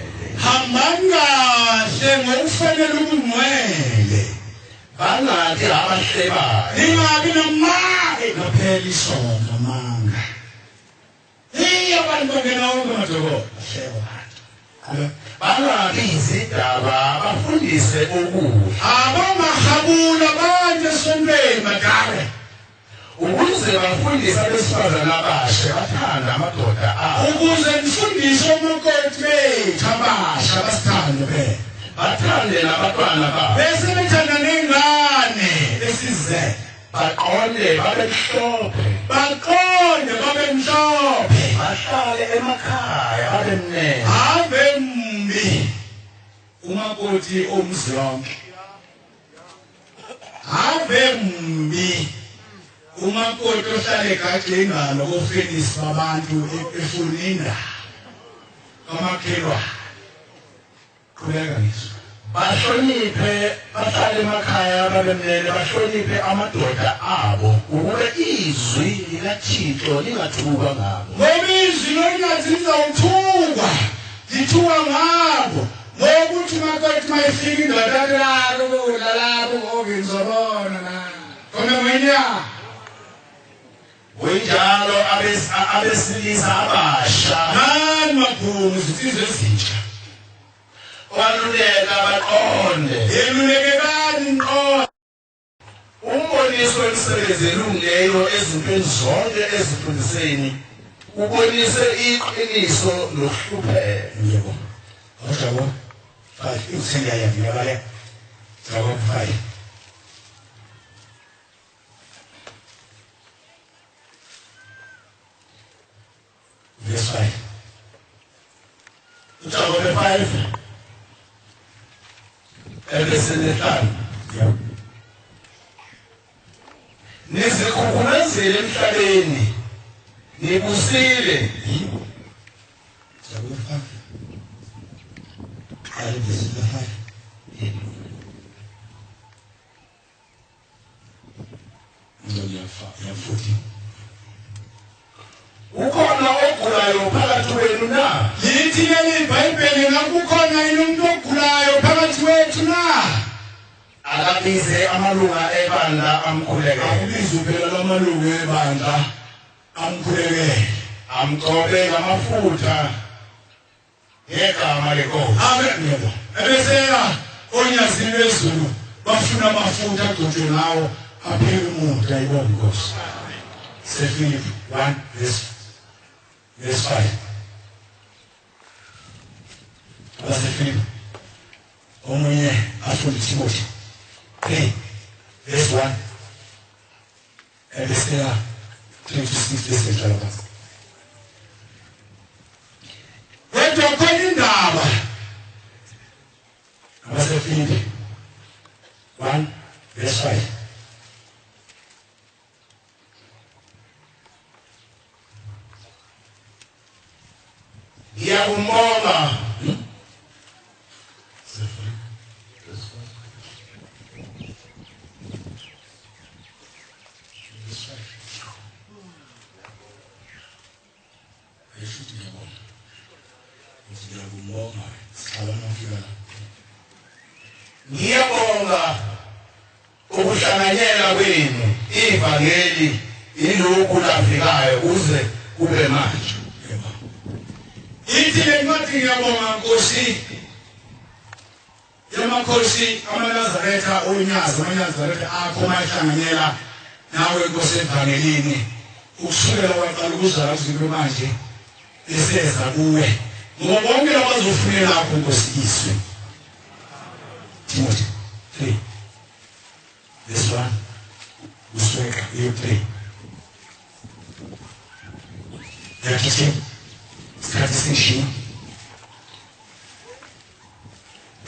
hambani kahle ngokufanele ubungcwele Bangathi abahlebayo. ningabi namake ngaphela isonto amanga abantu bangena wonke amadokodo Bangabi izindaba bafundise okuhle. abangahabula abantu esontweni madala Ukuze bafundise abesifazane abasha bathanda amadoda abo. ukuze nifundise omakoti bethu abasha basithande phela Bathande nabantwana babo. bese bethanda nengane esize Baqonde babe mhlophe. baqonde babe mhlophe Bahlale emakhaya babe mnene. ave mbi umakoti omzonke ave mbi umakoti ohlala egagxingana kofenisi babantu efuna indaba kamakhelwane qhubeka ngisho Bahloniphe bahlale emakhaya babe mnene. Bahloniphe amadoda abo ukuba izwi likaThixo lingathuka ngabo. ngoba izwi lonyatsi lizawuthukwa lithuka ngabo ngokuthi umakoti mayefika indoda lalo lalabo ngokenzobona na khona wena Kunjalo abesilisa abasha nani maphungu izizwe ezintsha baluleka baqonde. yelulekekani inqondo Umboniso wemisebenzi elungileyo ezintweni zonke ezifundiseni ubonise iqiniso nokuhlupheka. yebo awujabo hayi uthenga yami yabale jabo hayi verse 5 Ujakobe 5 evesini 5. yebo Nizikhukhumezile emhlabeni nibusile. jabo 5 hayi verse 5 ya 14 Ukhona ogulayo phakathi kwenu na? lithi leli iBhayibheli ngakukhona yini umuntu ogulayo phakathi wethu na Akabize amalunga ebandla amkhulekele. akubize phela lamalungu ebandla amkhulekele Amgcobe ngamafutha ngegama lenkosi. amen yebo ebeseka onyazini lwezulu bafuna amafutha agcotshwe ngawo apheke umuntu ayibona inkosi seFilip 1 verse 5 abaseFilip omunye afunda Timothy 3 verse 1 ebesela 26 lesentshalo basi wedwa khona indaba abasefile 1 verse 5 ngiyakubonga ngiyabonga ukuhlanganyela kwenu ivangeli ilokhu lafikayo uze kube manje ithi lencwadi ngiyabonga Nkosi yamakhosi amaNazaretha Unyazi amaNazaretha akho mayihlanganyela nawe Nkosi evangelini ukusukela kwaqala ukuzala kuzibe manje eseza kuwe ngoba bonke abazofunela lapho Nkosi iswe Timothy 3 this one usweka you 3 yakithi sikhathi sishini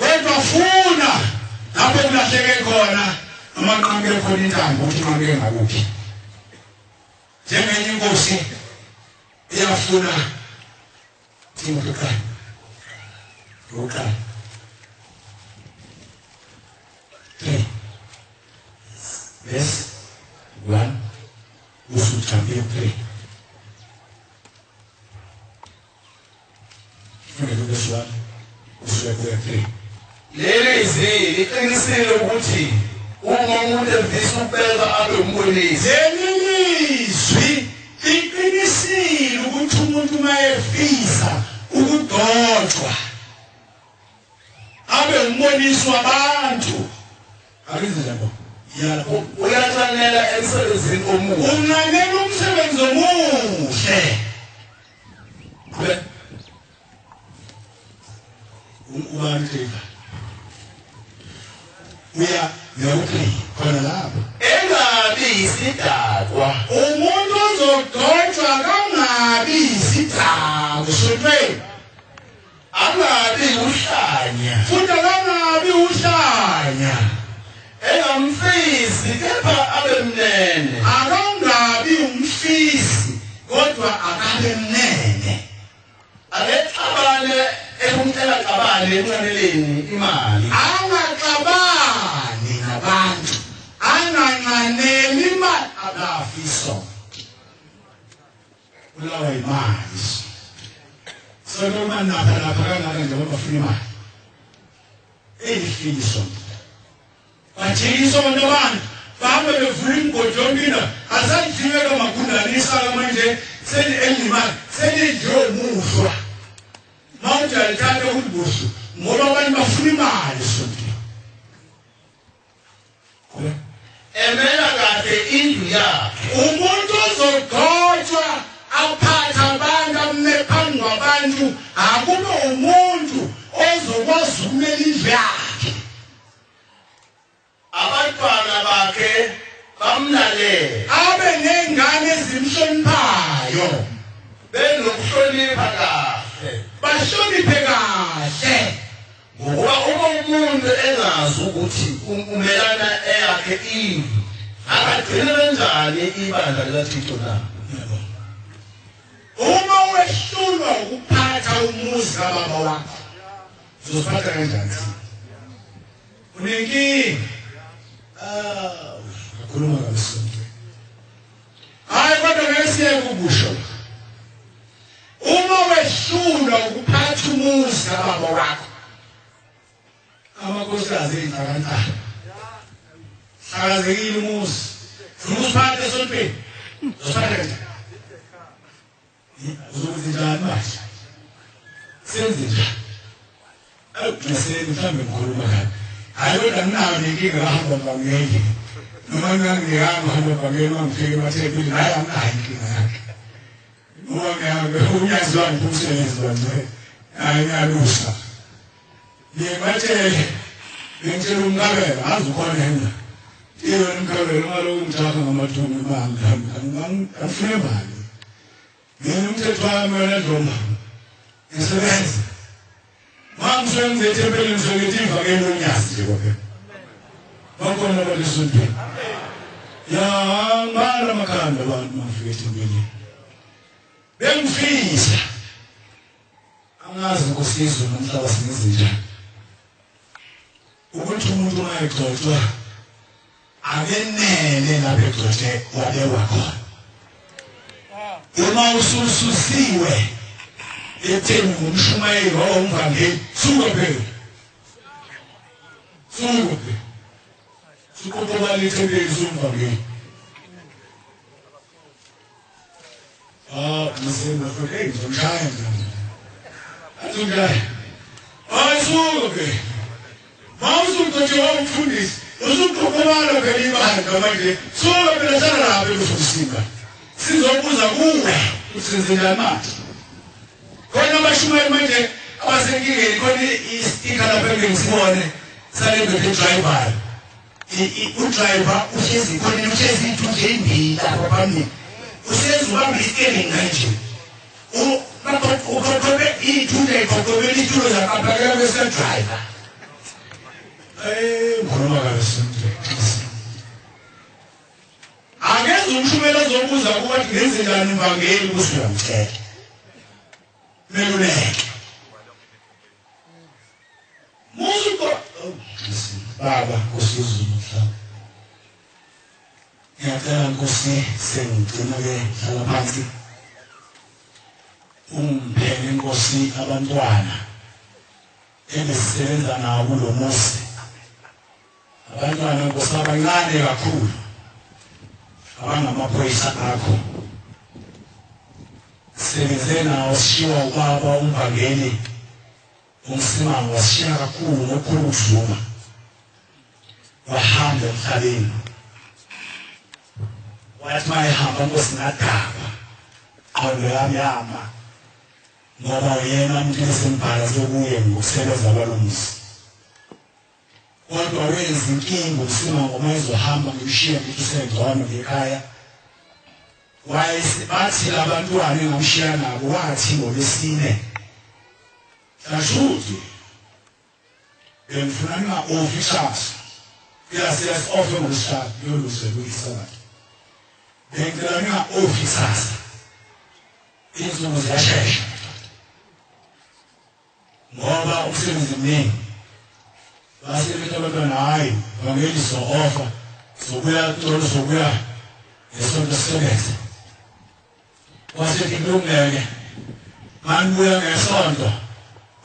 wedwa funa lapho kulahleke khona amaqhamuke khona intambo ukuthi manje ngakuphi njengenye inkosi iyafuna Timothy uqala 3 verse 1 usuthambe 3 leli izwi liqinisile ukuthi uma umuntu evisa ukubeka abe umbonisi leli izwi liqinisile ukuthi umuntu mayefisa ukudotshwa abe umbonisi wabantu akenzenjalo yalapho uyathanela emsebenzini omuhle unganela umsebenzi omuhle ubani uyawuthi khona lapho engabi isidakwa umuntu ozodotshwa kangabi isidakwa sontweni angabi uhlanya futhi kangabi uhlanya engamfisi kepha abe mnene akangabi umfisi kodwa akabe mnene akexabane ekumcelacabane enqaneleni imali angaxabani nabantu anganqaneli imali akafiso ulawa imali sonoma napha kanaka njengoba bafuna imali elifiso bathikisa abantu abantu bahambe bevula imigodi yombina asadliweka magundanisa manje seli-elimali selidliwe umuhlwa mawuthi alithathe ukulibusu ngoba abantu bafuna imali sontweni emela kahle indlu yakhe umuntu ozogotshwa aphathe abantu ame phambi kwabantu akube umuntu ozokwazi ukumela indlu yakhe abantwana bakhe bamlalela abe nengane ezimhloniphayo benokuhlonipha kahle bahloniphe kahle ngoba uma umuntu engazi ukuthi umelana eyakhe indlu akagcina kanjani ibandla likaThixo na uma wehlulwa ukuphatha umuzi kababa wakho uzophatha kanjani unenkinga akhuluma kamsonto hayi kodwa ngesiye kubusho uma wehlulwa ukuphatha umuzi kababa wakho amakhosikazi ey'nhlakantala hlakazekile umuzi funa usiphathe esontweni uzosiphatha kanjani uzokuthi njani manje senze njani ayogqiniseni mhlawumbe ngikhuluma kabi hayi kodwa nginayo nenkinga kahamba Mvangeli noma ngingangihamba hamba Mvangeli mangifike emathebelini hayi anginayo inkinga yakhe Unyazi wami umsebenzi wanje hayi Even Carol, I'm talking about to me, I'm free. Then you try my Dlomo. It's a mess. Mom's when they tell me so you think again, Unyazi. What going about this would be? Yeah, I'm a kind of one, my faith million. Them fees. I'm asking for season and flowers in this. Who went to move to my daughter? I didn't know what they were called. Uma ususiwe etheni umshumayeli womvangeli sukophela sukophela lethebeli somvangeli msema for eight from China atungaye sukophela mawusukuthi umfundisi usukophela ngelibandla manje sukophela sana bekusifika sizobuza kuwe usenzela manje khona abashumayeli manje abasenkingeni khona istika lapha ngisibone sale driver udriver uhlezi khona uhlezi ithunje imbili lapha phambili uhlezi ubamba istikeni kanje ukhokhobe ithunje ikhokhobe itulo zakapha bese driver ngikhuluma kahle Against umshumela zobuza ukuthi ngenze njani Mvangeli kusho yamthetho. Meluleke. Musuko baba kusizwe mhlaba. Ngiyacela Nkosi sengigcina ke hlala phansi. Umphele Nkosi abantwana engisebenza nabo lo muzi. Abantwana Nkosi abancane kakhulu. Abangamaphoyisa akho sebenzena washiwa ubaba uMvangeli umsimanga washiya kakhulu ngokhulu ukudluma wahamba emhlabeni wathi mayehamba Nkosi ngadaba qondo yami yama ngoba uyena umuntu esembhala sokuye ngokusebenza balomzi kodwa wenza inkinga umsimanga uma ezohamba ngimshiya ngithi usengcono ngekhaya bathi labantwana engamshiya nabo wathi ngolesine Tashuti bengifuna ninga-officers offer ngolesithathu yoluzelwe isabatha bengicela ninga-officers insuku ziyashesha ngoba umsebenzi mningi basebenza abantwana hayi Mvangeli so-offer sokuya tolo sokuya ngesonto sisebenze wasethi kulungeke manibuya ngesonto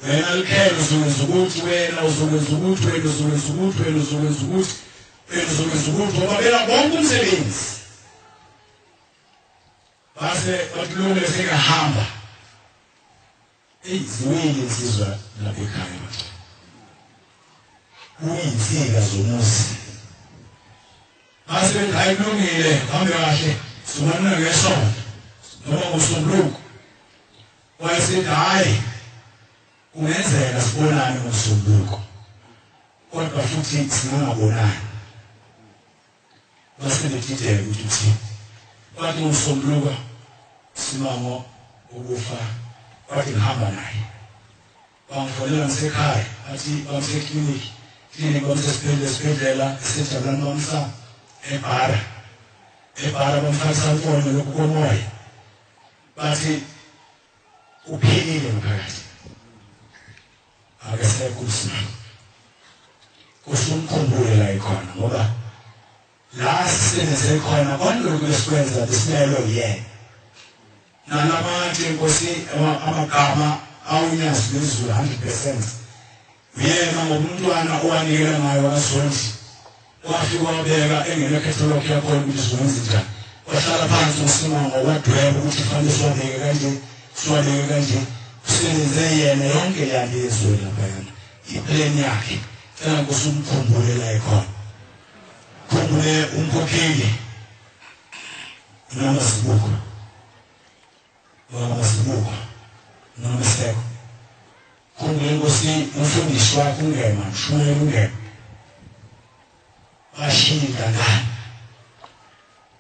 wena likhelo uzokwenza ukuthi wena uzokwenza ukuthi wena uzokwenza ukuthi wena uzokwenza ukuthi wena uzokwenza ukuthi ngoba phela konke umsebenzi base bakulungele sengahamba ziwile insizwa lapha ekhaya uyinsika zomuzi base hayikulungile hambe kahle sibona ngesonto noma ngosombuluko wayesethi hayi kungenzeka sibonane ngosombuluko kodwa futhi singabonani base ngidideke ukuthi kwathi ngosombuluko simango ukufa kwathi ngihamba naye bangifonela ngisekhaya athi bamsekliniki klinikhi bamsesibhedlela esejabulani bamsa ebhara bamfakisa mfonyo lokhu komoya bathi uphelile ngaphakathi akasekho usimanga kusumkhumbule la ikhona ngoba la sisebenze khona konke lokhu esikwenza lisimelo yena nalabantu Nkosi amagama awunyazi bezulu 100% uyena ngomntwana owanikela ngayo kaSondi wafika wabeka engenekhetholokho yakho ukuthi sizwenze njani wahlala phansi usimanga wadweba ukuthi fanele siwabeke kanje usebenze yena yonke yale yezwe laphayana iplan yakhe cela Nkosi umkhumbule la ikhona khumbule umkhokheli noma sibuko noma seko khumbule Nkosi umfundisi wakho ungema mshumayeli ungema bashinda ngani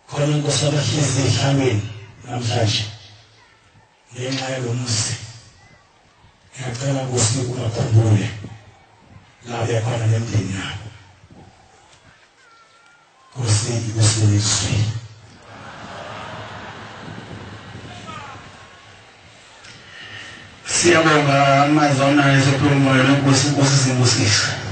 khona inkosi abahlezi ehlangene namhlanje ngenxa yalo muzi ngiyacela Nkosi ubakhumbule la bekhona nemndeni yabo Nkosi usize siyabonga amazwi anayo sokhuluma Nkosi Nkosi simbusise